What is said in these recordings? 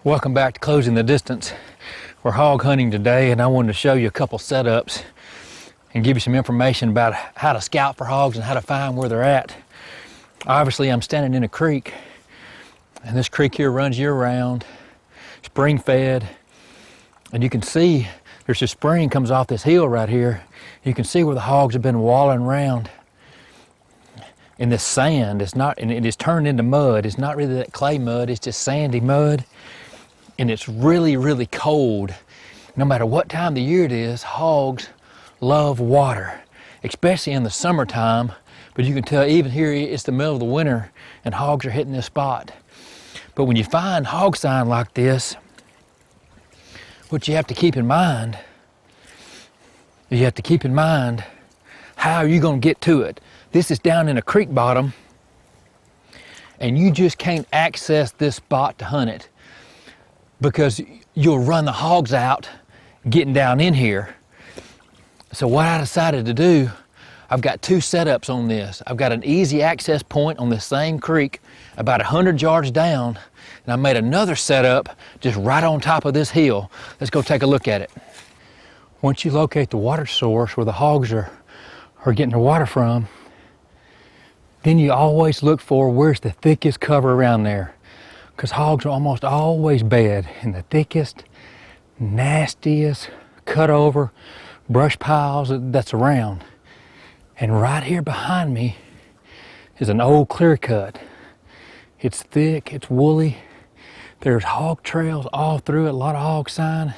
Welcome back to Closing the Distance. We're hog hunting today, and I wanted to show you a couple setups and give you some information about how to scout for hogs and how to find where they're at. Obviously, I'm standing in a creek, and this creek here runs year-round, spring fed, and you can see there's a spring comes off this hill right here. You can see where the hogs have been wallowing around in this sand. It's not, and it is turned into mud. It's not really that clay mud, it's just sandy mud. And it's really, really cold. No matter what time of the year it is, hogs love water, especially in the summertime. But you can tell even here it's the middle of the winter and hogs are hitting this spot. But when you find hog sign like this, what you have to keep in mind, how are you gonna get to it? This is down in a creek bottom, and you just can't access this spot to hunt it, because you'll run the hogs out getting down in here. So what I decided to do, I've got two setups on this. I've got an easy access point on this same creek about 100 yards down, and I made another setup just right on top of this hill. Let's go take a look at it. Once you locate the water source where the hogs are getting their water from, then you always look for where's the thickest cover around there, because hogs are almost always bed in the thickest, nastiest, cut over brush piles that's around. And right here behind me is an old clear cut. It's thick, it's woolly. There's hog trails all through it, a lot of hog sign.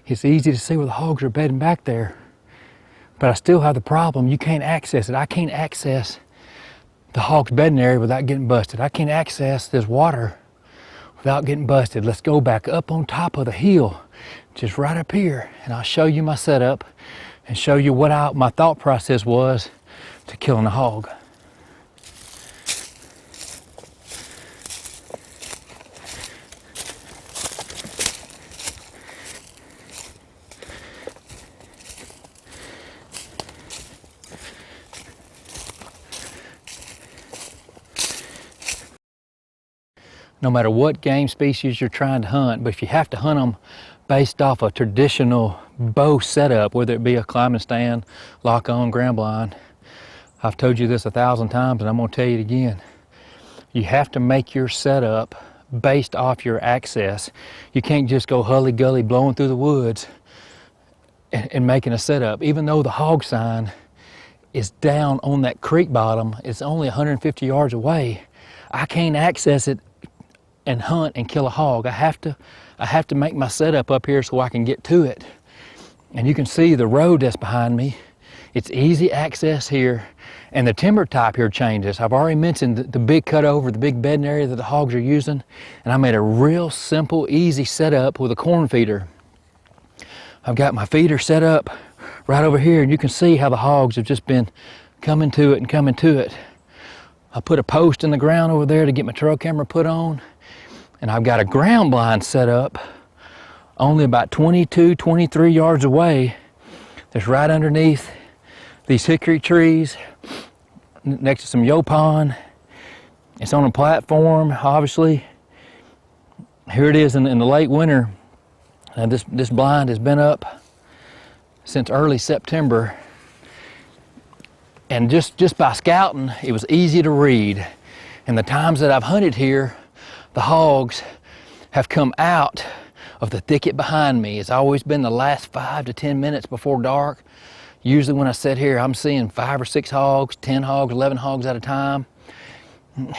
It's easy to see where the hogs are bedding back there. But I still have the problem, you can't access it. I can't access the hog's bedding area without getting busted. I can't access this water without getting busted. Let's go back up on top of the hill, just right up here, and I'll show you my setup and show you what my thought process was to killing a hog. No matter what game species you're trying to hunt, but if you have to hunt them based off a traditional bow setup, whether it be a climbing stand, lock on, ground blind, I've told you this 1,000 times and I'm gonna tell you it again. You have to make your setup based off your access. You can't just go hully-gully blowing through the woods and making a setup. Even though the hog sign is down on that creek bottom, it's only 150 yards away, I can't access it and hunt and kill a hog. I have to make my setup up here so I can get to it. And you can see the road that's behind me. It's easy access here, and the timber type here changes. I've already mentioned the big cutover, the big bedding area that the hogs are using, and I made a real simple, easy setup with a corn feeder. I've got my feeder set up right over here, and you can see how the hogs have just been coming to it and coming to it. I put a post in the ground over there to get my trail camera put on. And I've got a ground blind set up only about 22, 23 yards away. That's right underneath these hickory trees next to some yopon. It's on a platform, obviously. Here it is in the late winter. And this blind has been up since early September. And just by scouting, it was easy to read. And the times that I've hunted here, the hogs have come out of the thicket behind me. It's always been the last 5 to 10 minutes before dark. Usually when I sit here, I'm seeing 5 or 6 hogs, 10 hogs, 11 hogs at a time.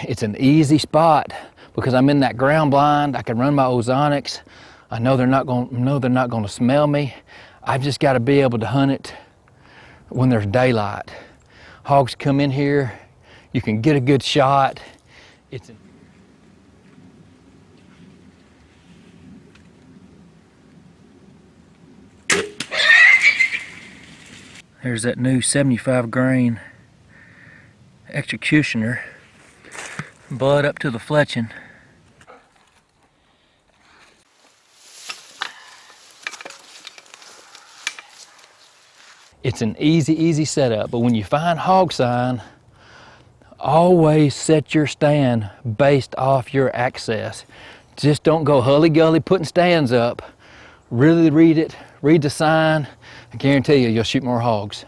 It's an easy spot because I'm in that ground blind. I can run my ozonics. I know they're not going to smell me. I've just got to be able to hunt it when there's daylight. Hogs come in here, you can get a good shot. There's that new 75 grain executioner. Blood up to the fletching. It's an easy setup, but when you find hog sign, always set your stand based off your access. Just don't go hully-gully putting stands up. Really read it, read the sign. I guarantee you, you'll shoot more hogs.